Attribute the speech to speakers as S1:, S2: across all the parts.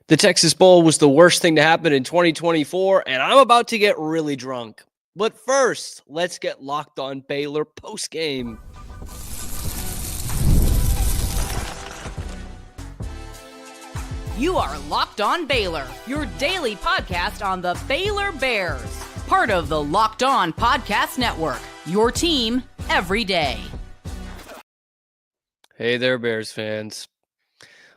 S1: The Texas Bowl was the worst thing to happen in 2024, and I'm about to get really drunk. But first, let's get locked on Baylor postgame.
S2: You are Locked On Baylor, your daily podcast on the Baylor Bears. Part of the Locked On Podcast Network, your team every day.
S1: Hey there, Bears fans.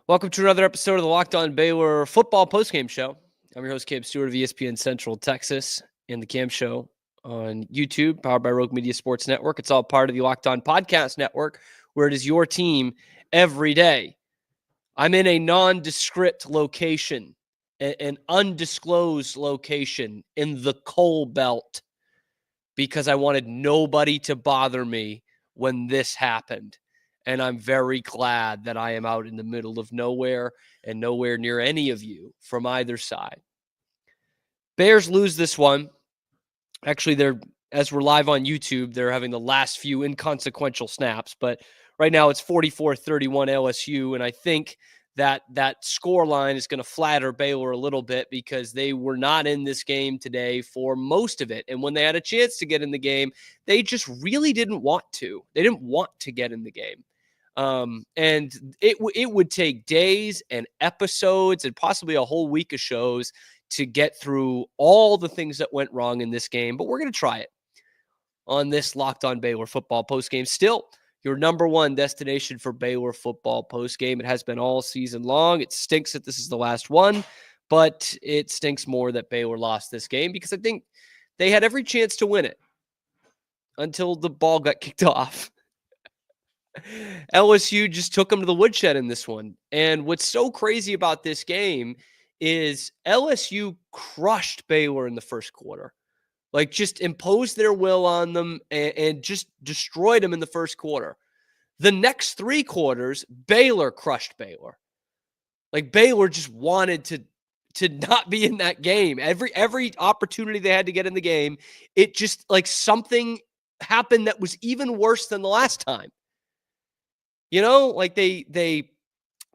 S1: Welcome to another episode of the Locked On Baylor football postgame show. I'm your host, Cam Stewart of ESPN Central Texas, and the Cam Show on YouTube, powered by Rogue Media Sports Network. It's all part of the Locked On Podcast Network, where it is your team every day. I'm in a nondescript location, an undisclosed location in the coal belt, because I wanted nobody to bother me when this happened. And I'm very glad that I am out in the middle of nowhere and nowhere near any of you from either side. Bears lose this one. Actually, as we're live on YouTube, they're having the last few inconsequential snaps. But right now it's 44-31 LSU. And I think that score line is going to flatter Baylor a little bit because they were not in this game today for most of it. And when they had a chance to get in the game, they just really didn't want to. They didn't want to get in the game. And it would take days and episodes and possibly a whole week of shows to get through all the things that went wrong in this game. But we're going to try it on this Locked On Baylor football postgame. Still, your number one destination for Baylor football postgame. It has been all season long. It stinks that this is the last one, but it stinks more that Baylor lost this game because I think they had every chance to win it until the ball got kicked off. LSU just took them to the woodshed in this one. And what's so crazy about this game is LSU crushed Baylor in the first quarter. Like, just imposed their will on them and just destroyed them in the first quarter. The next three quarters, Baylor crushed Baylor. Like, Baylor just wanted to not be in that game. Every opportunity they had to get in the game, it just, like, something happened that was even worse than the last time. You know, like they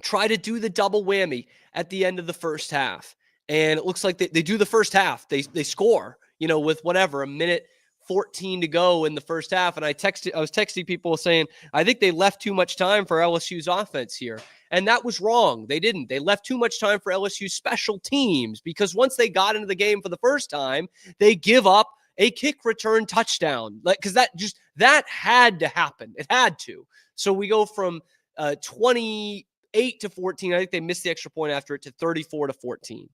S1: try to do the double whammy at the end of the first half. And it looks like they do the first half. They score, with whatever, a minute 14 to go in the first half. And I was texting people saying, I think they left too much time for LSU's offense here. And that was wrong. They didn't. They left too much time for LSU's special teams because once they got into the game for the first time, they give up a kick return touchdown. Because that had to happen. It had to. So we go from 28 to 14. I think they missed the extra point after it to 34 to 14.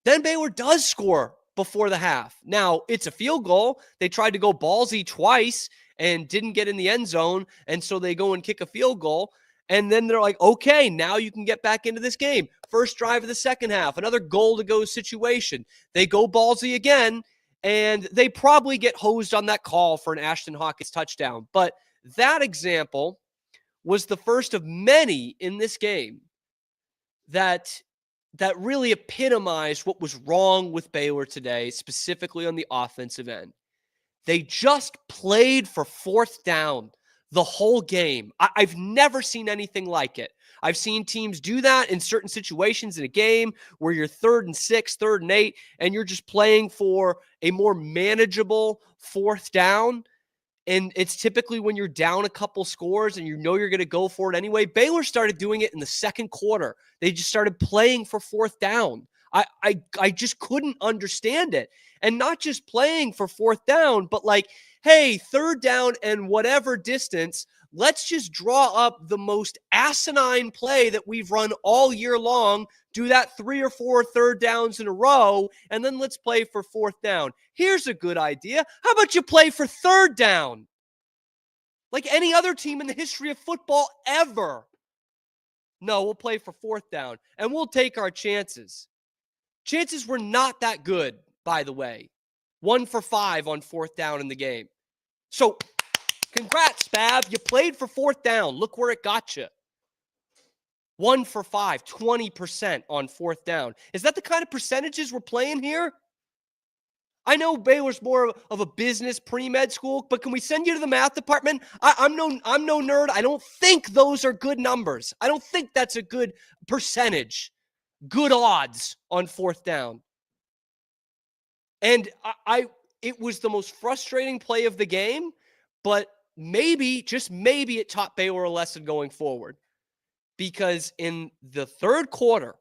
S1: Then Baylor does score before the half. Now, it's a field goal. They tried to go ballsy twice and didn't get in the end zone. And so they go and kick a field goal. And then they're like, okay, now you can get back into this game. First drive of the second half, another goal to go situation. They go ballsy again, and they probably get hosed on that call for an Ashton Hawkins touchdown. But that example was the first of many in this game that really epitomized what was wrong with Baylor today, specifically on the offensive end. They just played for fourth down the whole game. I've never seen anything like it. I've seen teams do that in certain situations in a game where you're 3rd and 6, 3rd and 8, and you're just playing for a more manageable fourth down. And it's typically when you're down a couple scores and you're going to go for it anyway. Baylor started doing it in the second quarter. They just started playing for fourth down. I just couldn't understand it. And not just playing for fourth down, but like, hey, third down and whatever distance, let's just draw up the most asinine play that we've run all year long, do that 3 or 4 third downs in a row, and then let's play for fourth down. Here's a good idea. How about you play for third down? Like any other team in the history of football ever. No, we'll play for fourth down, and we'll take our chances. Chances were not that good, by the way. 1 for 5 on fourth down in the game. So, congrats, Spav. You played for fourth down. Look where it got you. 1 for 5, 20% on fourth down. Is that the kind of percentages we're playing here? I know Baylor's more of a business pre-med school, but can we send you to the math department? I'm no nerd. I don't think those are good numbers. I don't think that's a good percentage. good odds on fourth down. And it was the most frustrating play of the game, but maybe, just maybe, it taught Baylor a lesson going forward. Because in the third quarter,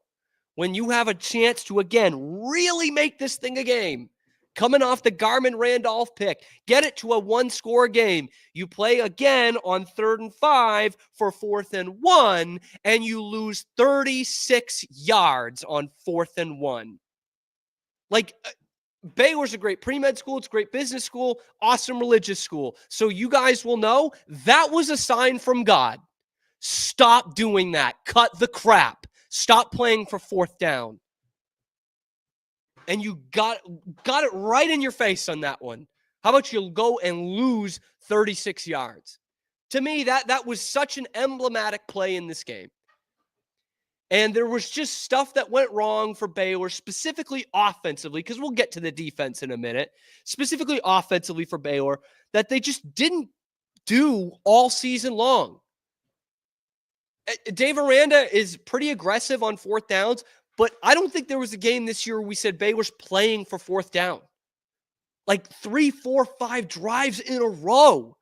S1: when you have a chance to, again, really make this thing a game, coming off the Garmin-Randolph pick, get it to a one-score game, you play again on 3rd and 5 for 4th and 1, and you lose 36 yards on 4th and 1. Like, Baylor's a great pre-med school. It's a great business school, awesome religious school. So you guys will know that was a sign from God. Stop doing that. Cut the crap. Stop playing for fourth down. And you got it right in your face on that one. How about you go and lose 36 yards? To me, that was such an emblematic play in this game. And there was just stuff that went wrong for Baylor, specifically offensively, because we'll get to the defense in a minute, specifically offensively for Baylor, that they just didn't do all season long. Dave Aranda is pretty aggressive on fourth downs, but I don't think there was a game this year where we said Baylor's playing for fourth down. Like 3, 4, 5 drives in a row,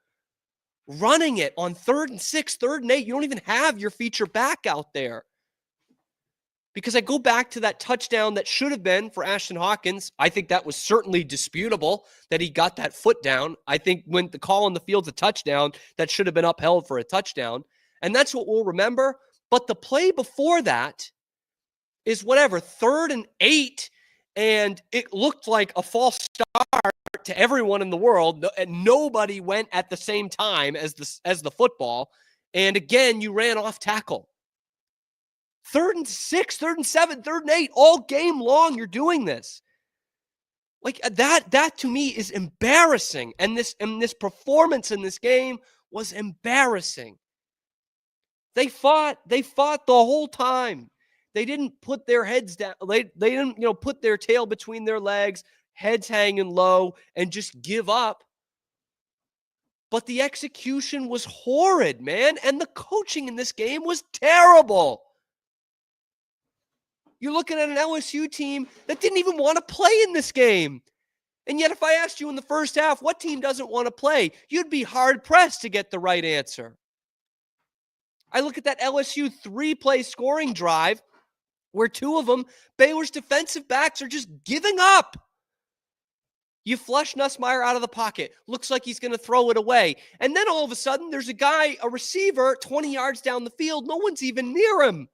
S1: running it on 3rd and 6, 3rd and 8. You don't even have your feature back out there. Because I go back to that touchdown that should have been for Ashton Hawkins. I think that was certainly disputable that he got that foot down. I think when the call on the field's a touchdown, that should have been upheld for a touchdown. And that's what we'll remember. But the play before that is 3rd and 8, and it looked like a false start to everyone in the world. And nobody went at the same time as the football. And again, you ran off tackle. 3rd and 6, 3rd and 7, 3rd and 8, all game long, you're doing this. Like that to me is embarrassing. And this performance in this game was embarrassing. They fought the whole time. They didn't put their heads down. They didn't, put their tail between their legs, heads hanging low, and just give up. But the execution was horrid, man. And the coaching in this game was terrible. You're looking at an LSU team that didn't even want to play in this game. And yet, if I asked you in the first half, what team doesn't want to play, you'd be hard-pressed to get the right answer. I look at that LSU 3-play scoring drive where 2 of them, Baylor's defensive backs are just giving up. You flush Nussmeier out of the pocket. Looks like he's going to throw it away. And then all of a sudden, there's a receiver, 20 yards down the field. No one's even near him.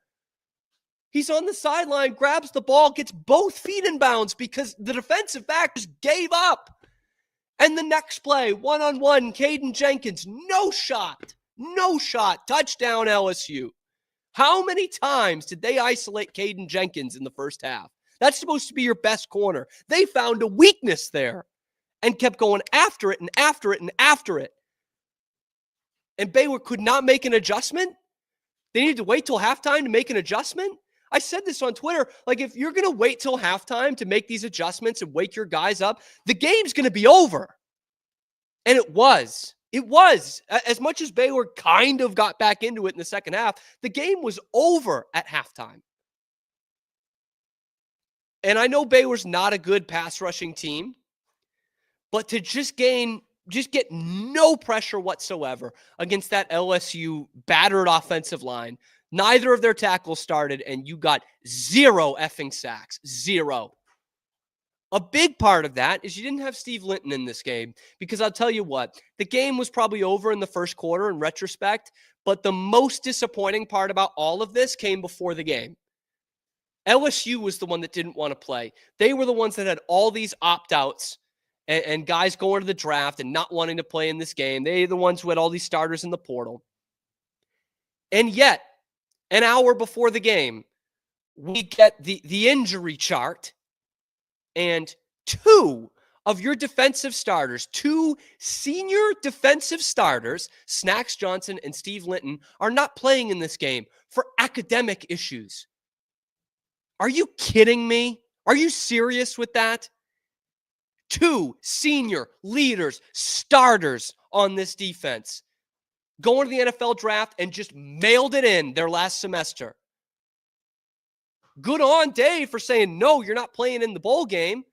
S1: He's on the sideline, grabs the ball, gets both feet in bounds because the defensive back just gave up. And the next play, one-on-one, Caden Jenkins, no shot, touchdown LSU. How many times did they isolate Caden Jenkins in the first half? That's supposed to be your best corner. They found a weakness there and kept going after it and after it and after it. And Baylor could not make an adjustment? They needed to wait till halftime to make an adjustment? I said this on Twitter, like if you're going to wait till halftime to make these adjustments and wake your guys up, the game's going to be over. And it was. It was. As much as Baylor kind of got back into it in the second half, the game was over at halftime. And I know Baylor's not a good pass rushing team, but to just get no pressure whatsoever against that LSU battered offensive line. Neither of their tackles started, and you got 0 effing sacks. 0. A big part of that is you didn't have Steve Linton in this game because I'll tell you what, the game was probably over in the first quarter in retrospect, but the most disappointing part about all of this came before the game. LSU was the one that didn't want to play. They were the ones that had all these opt-outs and guys going to the draft and not wanting to play in this game. They're the ones who had all these starters in the portal. And yet, an hour before the game, we get the injury chart, and 2 of your defensive starters, 2 senior defensive starters, Snacks Johnson and Steve Linton, are not playing in this game for academic issues. Are you kidding me? Are you serious with that? 2 senior leaders, starters on this defense, going to the NFL draft and just mailed it in their last semester. Good on Dave for saying, no, you're not playing in the bowl game.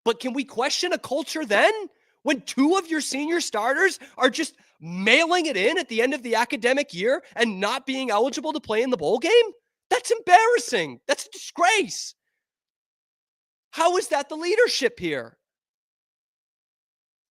S1: But can we question a culture then when two of your senior starters are just mailing it in at the end of the academic year and not being eligible to play in the bowl game? That's embarrassing. That's a disgrace. How is that the leadership here?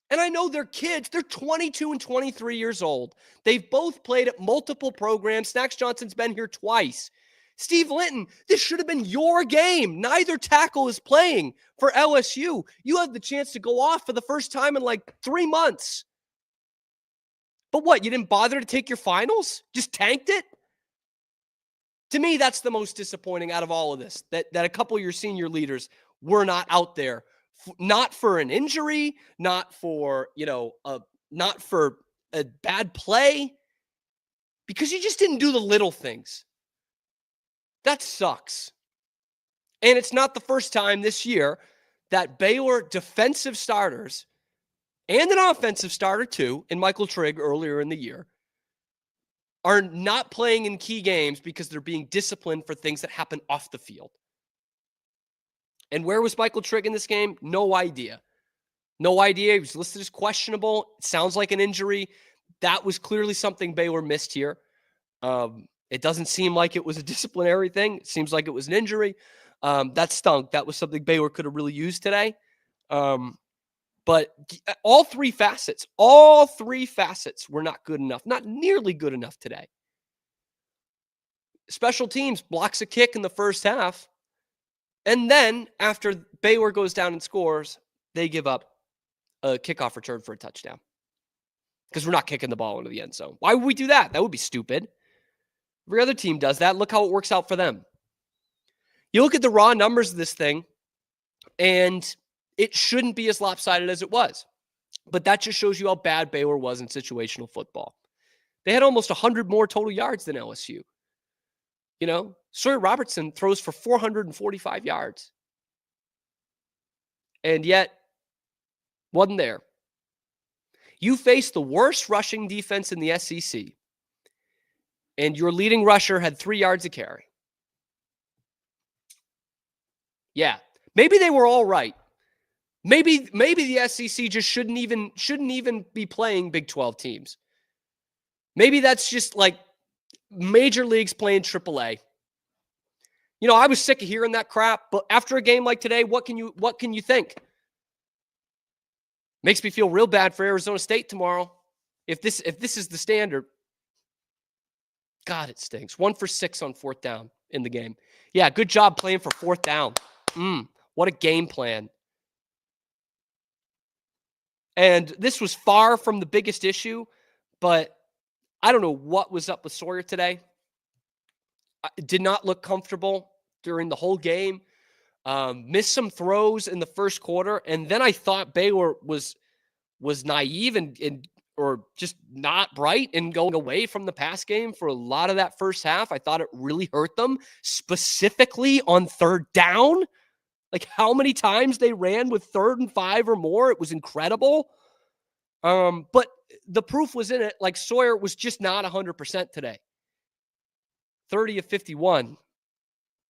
S1: And I know they're kids. They're 22 and 23 years old. They've both played at multiple programs. Snacks Johnson's been here twice. Steve Linton, this should have been your game. Neither tackle is playing for LSU. You have the chance to go off for the first time in like 3 months. But what, you didn't bother to take your finals? Just tanked it? To me, that's the most disappointing out of all of this, that a couple of your senior leaders were not out there. Not for an injury, not for, not for a bad play, because you just didn't do the little things. That sucks. And it's not the first time this year that Baylor defensive starters and an offensive starter too, in Michael Trigg earlier in the year, are not playing in key games because they're being disciplined for things that happen off the field. And where was Michael Trigg in this game? No idea. No idea. He was listed as questionable. It sounds like an injury. That was clearly something Baylor missed here. It doesn't seem like it was a disciplinary thing. It seems like it was an injury. That stunk. That was something Baylor could have really used today. But all three facets were not good enough, not nearly good enough today. Special teams blocks a kick in the first half. And then after Baylor goes down and scores, they give up a kickoff return for a touchdown. Because we're not kicking the ball into the end zone. Why would we do that? That would be stupid. Every other team does that. Look how it works out for them. You look at the raw numbers of this thing, and it shouldn't be as lopsided as it was. But that just shows you how bad Baylor was in situational football. They had almost 100 more total yards than LSU. Sawyer Robertson throws for 445 yards. And yet, wasn't there. You face the worst rushing defense in the SEC. And your leading rusher had 3 yards of carry. Yeah, maybe they were all right. Maybe the SEC just shouldn't even be playing Big 12 teams. Maybe that's just like major leagues playing AAA. I was sick of hearing that crap, but after a game like today, what can you think? Makes me feel real bad for Arizona State tomorrow. If this is the standard. God, it stinks. 1 for 6 on 4th down in the game. Yeah, good job playing for 4th down. What a game plan. And this was far from the biggest issue, but I don't know what was up with Sawyer today. Did not look comfortable during the whole game. Missed some throws in the first quarter, and then I thought Baylor was naive or just not bright in going away from the pass game for a lot of that first half. I thought it really hurt them, specifically on 3rd down. Like how many times they ran with 3rd and 5 or more. It was incredible. But the proof was in it. Like Sawyer was just not 100% today. 30 of 51,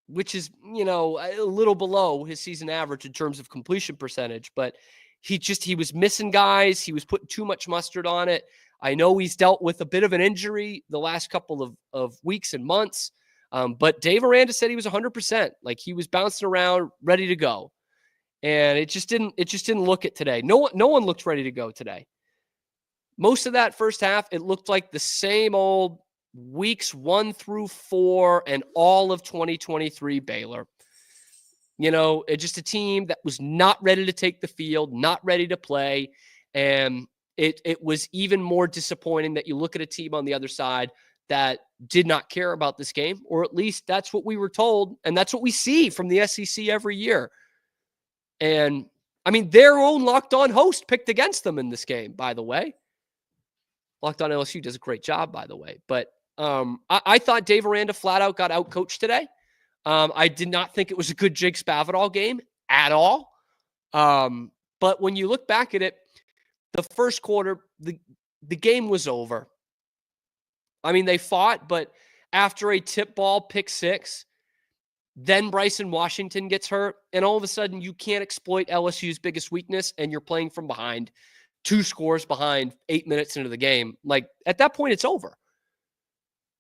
S1: which is, a little below his season average in terms of completion percentage. But he was missing guys. He was putting too much mustard on it. I know he's dealt with a bit of an injury the last couple of weeks and months. But Dave Aranda said he was 100%. Like he was bouncing around, ready to go. And it just didn't look it today. No one looked ready to go today. Most of that first half, it looked like the same old weeks 1 through 4 and all of 2023 Baylor. It's just a team that was not ready to take the field, not ready to play. And it was even more disappointing that you look at a team on the other side that did not care about this game, or at least that's what we were told. And that's what we see from the SEC every year. And I mean, their own Locked On host picked against them in this game, by the way. Locked On LSU does a great job, by the way. But I thought Dave Aranda flat out got outcoached today. I did not think it was a good Jake Spavital game at all. But when you look back at it, the first quarter, the game was over. I mean, they fought, but after a tip ball pick 6, Then Bryson Washington gets hurt, and all of a sudden you can't exploit LSU's biggest weakness, and you're playing from behind, 2 scores behind 8 minutes into the game. Like, at that point, it's over.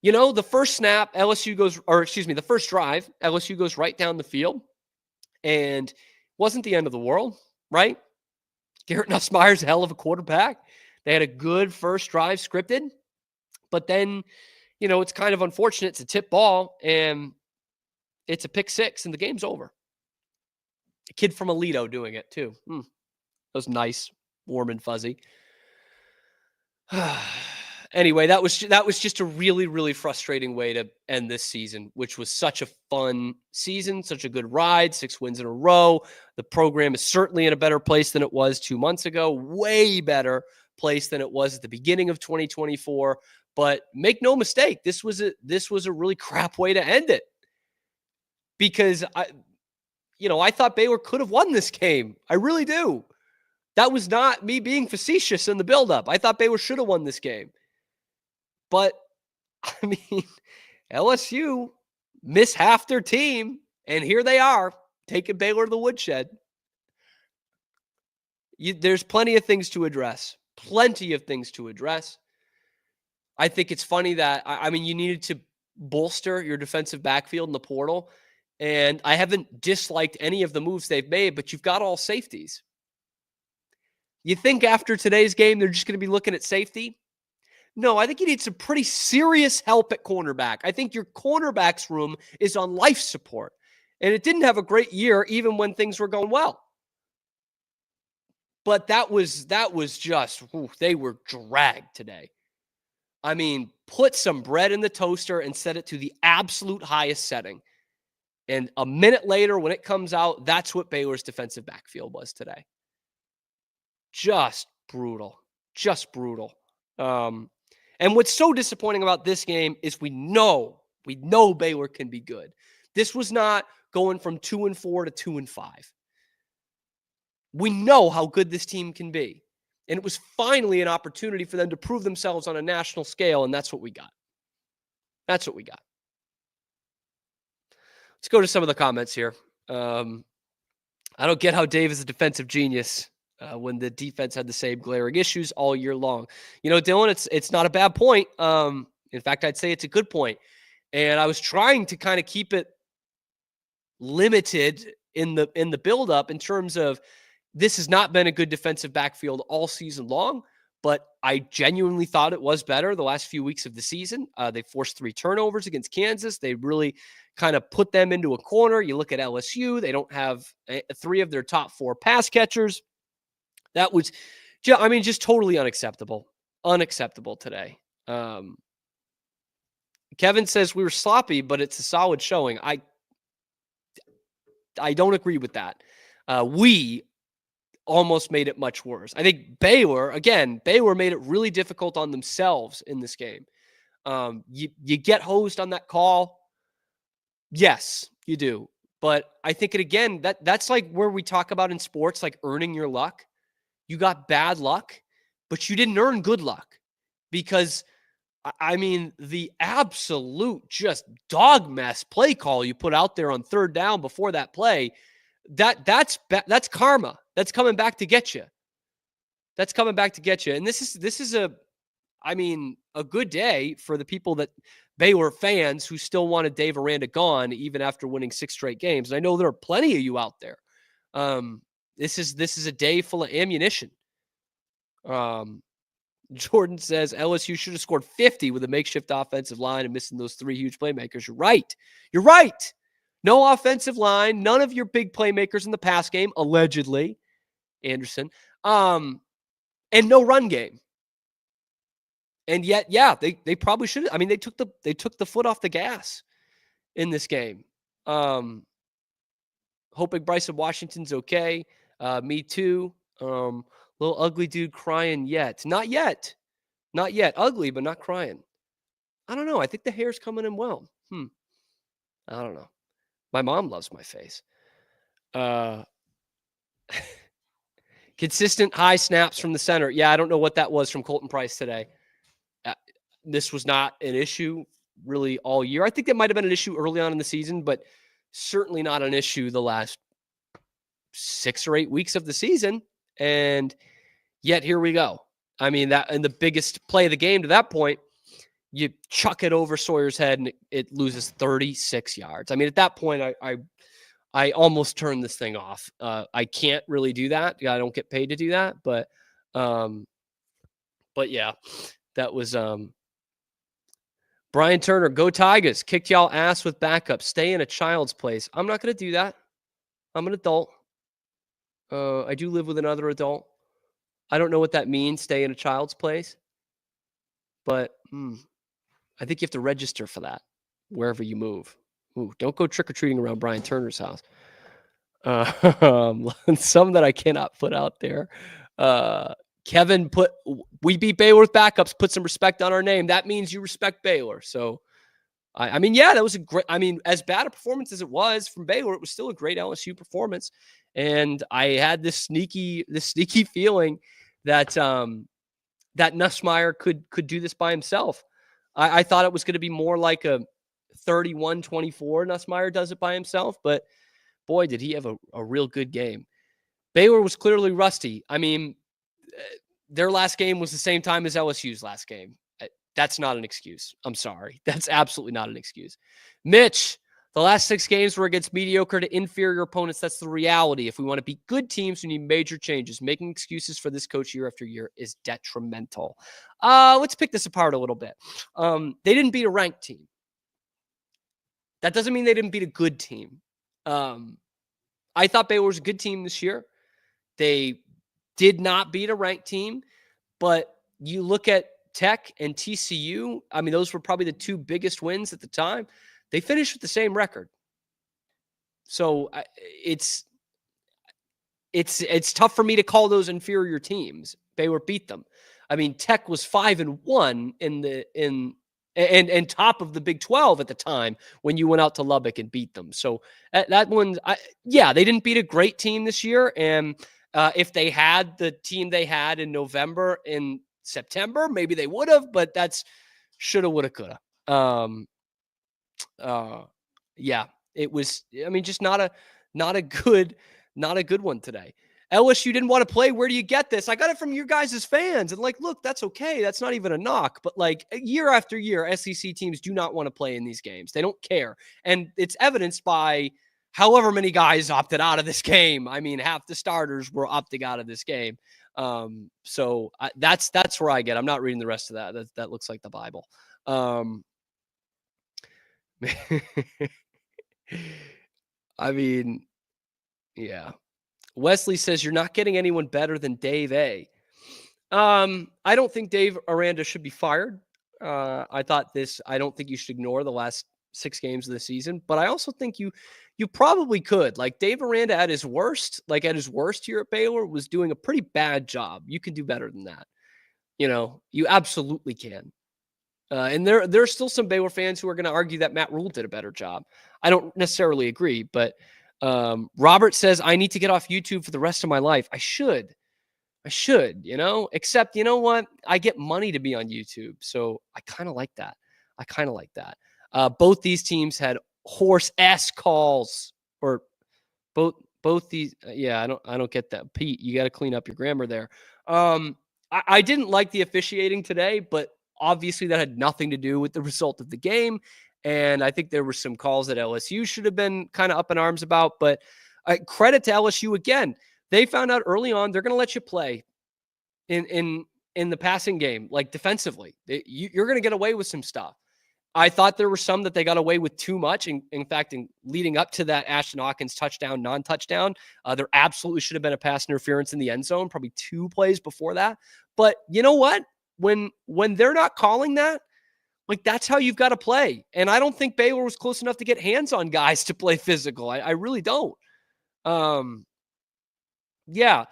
S1: You know, the first snap, the first drive, LSU goes right down the field, and wasn't the end of the world, right? Garrett Nussmeier's a hell of a quarterback. They had a good first drive scripted, but then, you know, it's kind of unfortunate. It's a tip ball, and it's a pick six, and the game's over. A kid from Alito doing it, too. That was nice, warm and fuzzy. Anyway, that was just a really, really frustrating way to end this season, which was such a fun season, such a good ride, 6 wins in a row. The program is certainly in a better place than it was 2 months ago, way better place than it was at the beginning of 2024. But make no mistake, this was a really crap way to end it. Because I thought Baylor could have won this game. I really do. That was not me being facetious in the buildup. I thought Baylor should have won this game. But, I mean, LSU missed half their team, and here they are, taking Baylor to the woodshed. There's plenty of things to address. Plenty of things to address. I think it's funny that, you needed to bolster your defensive backfield in the portal. And I haven't disliked any of the moves they've made, but you've got all safeties. You think after today's game, they're just going to be looking at safety? No, I think you need some pretty serious help at cornerback. I think your cornerbacks room is on life support. And it didn't have a great year, even when things were going well. But that was just, they were dragged today. I mean, put some bread in the toaster and set it to the absolute highest setting. And a minute later, when it comes out, that's what Baylor's defensive backfield was today. Just brutal. Just brutal. And what's so disappointing about this game is we know Baylor can be good. This was not going from 2-4 to 2-5. We know how good this team can be. And it was finally an opportunity for them to prove themselves on a national scale, and that's what we got. That's what we got. Let's go to some of the comments here. I don't get how Dave is a defensive genius when the defense had the same glaring issues all year long. You know, Dylan, it's not a bad point. In fact, I'd say it's a good point. And I was trying to kind of keep it limited in the buildup in terms of this has not been a good defensive backfield all season long, but I genuinely thought it was better the last few weeks of the season. They forced 3 turnovers against Kansas. They really kind of put them into a corner. You look at LSU, they don't have 3 of their top 4 pass catchers. That was, just totally unacceptable. Unacceptable today. Kevin says we were sloppy, but it's a solid showing. I don't agree with that. We almost made it much worse. I think Baylor made it really difficult on themselves in this game. You get hosed on that call. Yes, you do. But I think that's like where we talk about in sports, like earning your luck. You got bad luck, but you didn't earn good luck because, the absolute just dog mess play call you put out there on 3rd down before that play, that's karma. That's coming back to get you. That's coming back to get you. And this is a good day for the people that Baylor fans who still wanted Dave Aranda gone even after winning 6 straight games. And I know there are plenty of you out there. This is a day full of ammunition. Jordan says LSU should have scored 50 with a makeshift offensive line and missing those 3 huge playmakers. You're right. You're right. No offensive line, none of your big playmakers in the pass game, allegedly, Anderson, and no run game. And yet, they probably should. They took the foot off the gas in this game. Hoping Bryson Washington's okay. Me too. Little ugly dude crying yet. Not yet. Not yet. Ugly, but not crying. I don't know. I think the hair's coming in well. I don't know. My mom loves my face. Consistent high snaps from the center. Yeah, I don't know what that was from Colton Price today. This was not an issue really all year. I think that might have been an issue early on in the season, but Certainly not an issue the last 6 or 8 weeks of the season. And yet here we go. I mean, that and the biggest play of the game to that point, you chuck it over Sawyer's head and it loses 36 yards. I mean, at that point, I almost turned this thing off. I can't really do that. I don't get paid to do that. But yeah, that was Brian Turner. Go Tigers. Kicked y'all ass with backup. Stay in a child's place. I'm not going to do that. I'm an adult. I do live with another adult. I don't know what that means, stay in a child's place. But I think you have to register for that wherever you move. Ooh, don't go trick-or-treating around Brian Turner's house. Some that I cannot put out there. Kevin put, we beat Baylor with backups, put some respect on our name. That means you respect Baylor. So, I mean, yeah, that was a great, I mean, as bad a performance as it was from Baylor, it was still a great LSU performance. And I had this sneaky feeling that, that Nussmeier could do this by himself. I thought it was going to be more like a 31-24 Nussmeier does it by himself, but boy, did he have a real good game. Baylor was clearly rusty. I mean, their last game was the same time as LSU's last game. That's not an excuse. I'm sorry. That's absolutely not an excuse. Mitch, the last 6 games were against mediocre to inferior opponents. That's the reality. If we want to beat good teams, we need major changes. Making excuses for this coach year after year is detrimental. Let's pick this apart a little bit. They didn't beat a ranked team. That doesn't mean they didn't beat a good team. I thought Baylor was a good team this year. They did not beat a ranked team, but you look at Tech and TCU, I mean, those were probably the 2 biggest wins at the time. They finished with the same record. So it's tough for me to call those inferior teams. Baylor beat them. I mean, Tech was 5-1 and top of the Big 12 at the time when you went out to Lubbock and beat them. So that one, yeah, they didn't beat a great team this year. And if they had the team they had in November and September, maybe they would have, but that's shoulda, woulda, coulda. Yeah, it was, I mean, just not a good one today. LSU didn't want to play. Where do you get this? I got it from your guys' fans. And like, look, that's okay. That's not even a knock. But like year after year, SEC teams do not want to play in these games. They don't care. And it's evidenced by however many guys opted out of this game. I mean, half the starters were opting out of this game. So that's where I get. I'm not reading the rest of that. That looks like the Bible. I mean, yeah. Wesley says you're not getting anyone better than Dave A. I don't think Dave Aranda should be fired. I don't think you should ignore the last 6 games of the season, but I also think you probably could. Like Dave Aranda at his worst here at Baylor was doing a pretty bad job. You can do better than that. You know, you absolutely can. And there's still some Baylor fans who are going to argue that Matt Rule did a better job. I don't necessarily agree, but Robert says, I need to get off YouTube for the rest of my life. I should, you know, except, you know what? I get money to be on YouTube. So I kind of like that. Both these teams had horse ass calls, or both these. Yeah, I don't get that. Pete, you got to clean up your grammar there. I didn't like the officiating today, but obviously that had nothing to do with the result of the game. And I think there were some calls that LSU should have been kind of up in arms about, but credit to LSU again. They found out early on they're going to let you play in the passing game, like defensively. You're going to get away with some stuff. I thought there were some that they got away with too much. In fact, in leading up to that Ashton Hawkins touchdown, non-touchdown, there absolutely should have been a pass interference in the end zone, probably 2 plays before that. But you know what? When they're not calling that, like that's how you've got to play. And I don't think Baylor was close enough to get hands on guys to play physical. I really don't. Yeah.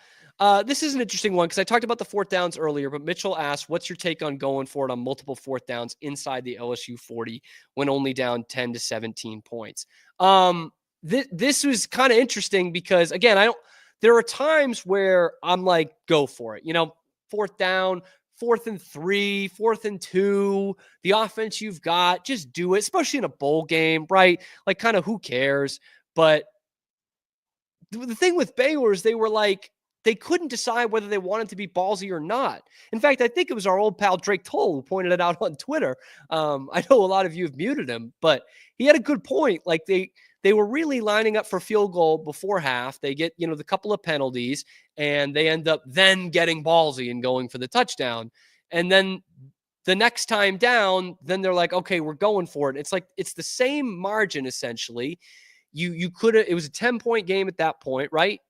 S1: This is an interesting one because I talked about the 4th downs earlier, but Mitchell asked, what's your take on going for it on multiple 4th downs inside the LSU 40 when only down 10 to 17 points? This was kind of interesting because, again, there are times where I'm like, go for it. You know, 4th down, 4th and 3, 4th and 2, the offense you've got, just do it, especially in a bowl game, right? Like, kind of who cares? But the thing with Baylor is they were like, they couldn't decide whether they wanted to be ballsy or not. In fact, I think it was our old pal Drake Toll who pointed it out on Twitter. I know a lot of you have muted him, but he had a good point. Like, they were really lining up for field goal before half. They get, the couple of penalties, and they end up then getting ballsy and going for the touchdown. And then the next time down, then they're like, okay, we're going for it. It's like, it's the same margin essentially. You could have, it was a 10-point game at that point, right?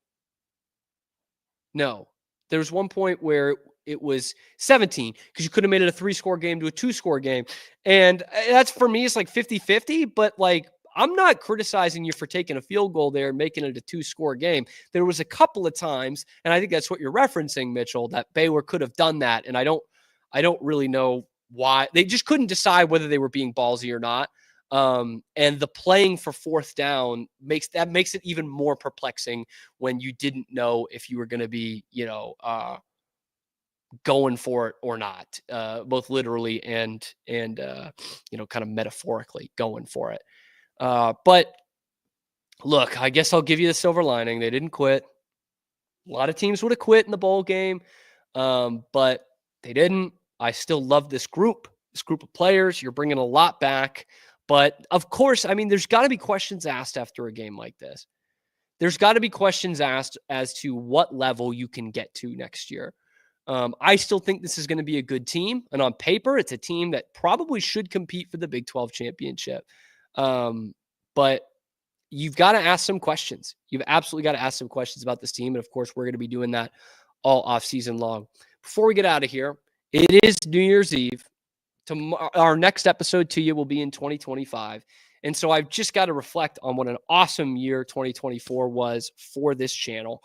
S1: No, there was one point where it was 17 because you could have made it a 3-score game to a 2-score game. And that's, for me, it's like 50-50, but like, I'm not criticizing you for taking a field goal there and making it a 2-score game. There was a couple of times, and I think that's what you're referencing, Mitchell, that Baylor could have done that. And I don't really know why. They just couldn't decide whether they were being ballsy or not. And the playing for 4th down makes it even more perplexing when you didn't know if you were going to be, going for it or not, both literally and kind of metaphorically going for it. But look, I guess I'll give you the silver lining. They didn't quit. A lot of teams would have quit in the bowl game, but they didn't. I still love this group of players. You're bringing a lot back. But of course, I mean, there's got to be questions asked after a game like this. There's got to be questions asked as to what level you can get to next year. I still think this is going to be a good team. And on paper, it's a team that probably should compete for the Big 12 championship. But you've got to ask some questions. You've absolutely got to ask some questions about this team. And of course, we're going to be doing that all off season long. Before we get out of here, it is New Year's Eve. Our next episode to you will be in 2025. And so I've just got to reflect on what an awesome year 2024 was for this channel.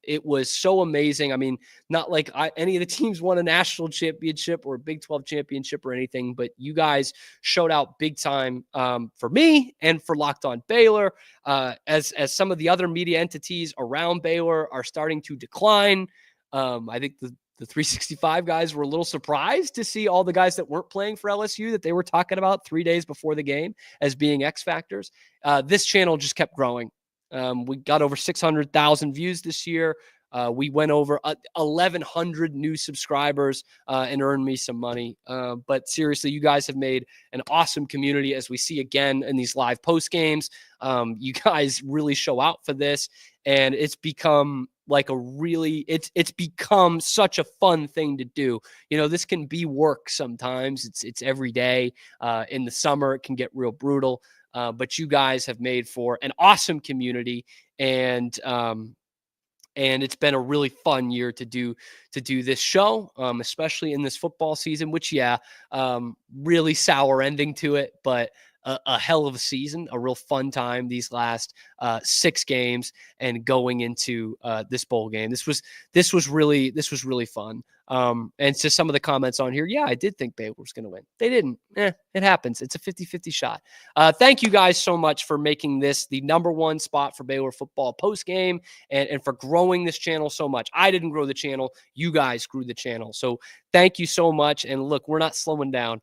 S1: It was so amazing. I mean, not like any of the teams won a national championship or a Big 12 championship or anything, but you guys showed out big time for me and for Locked On Baylor. As some of the other media entities around Baylor are starting to decline. I think the 365 guys were a little surprised to see all the guys that weren't playing for LSU that they were talking about 3 days before the game as being X factors. This channel just kept growing. We got over 600,000 views this year. We went over 1,100 new subscribers and earned me some money. But seriously, you guys have made an awesome community, as we see again in these live post games. You guys really show out for this, and it's become like it's become such a fun thing to do. This can be work sometimes. It's every day. In the summer, it can get real brutal. But you guys have made for an awesome community, and it's been a really fun year to do this show, especially in this football season, which, really sour ending to it, but a hell of a season, a real fun time these last 6 games and going into this bowl game. This was really fun. And to some of the comments on here, I did think Baylor was going to win. They didn't. It happens. It's a 50-50 shot. Thank you guys so much for making this the #1 spot for Baylor football post game and for growing this channel so much. I didn't grow the channel. You guys grew the channel. So thank you so much. And look, we're not slowing down.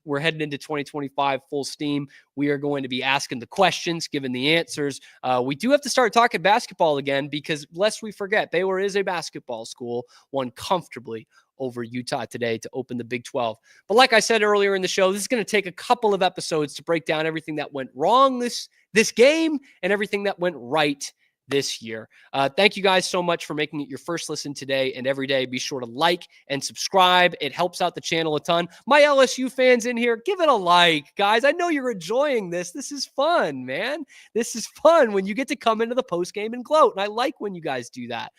S1: We're heading into 2025 full steam. We are going to be asking the questions, giving the answers. We do have to start talking basketball again because, lest we forget, Baylor is a basketball school, won comfortably over Utah today to open the Big 12. But like I said earlier in the show, this is going to take a couple of episodes to break down everything that went wrong this game and everything that went right this year. Thank you guys so much for making it your first listen today and every day. Be sure to like and subscribe. It helps out the channel a ton. My LSU fans in here, give it a like, guys. I know you're enjoying this. This is fun, man. This is fun when you get to come into the post game and gloat. And I like when you guys do that.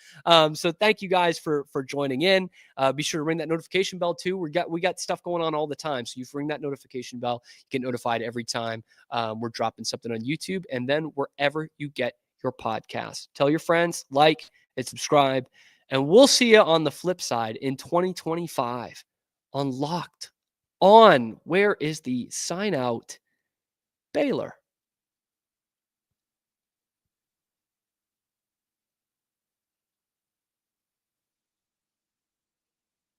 S1: So thank you guys for joining in. Be sure to ring that notification bell too. We got stuff going on all the time. So you ring that notification bell, you get notified every time we're dropping something on YouTube and then wherever you get your podcast. Tell your friends, like and subscribe, and we'll see you on the flip side in 2025 on Locked On. Where is the sign out? Baylor.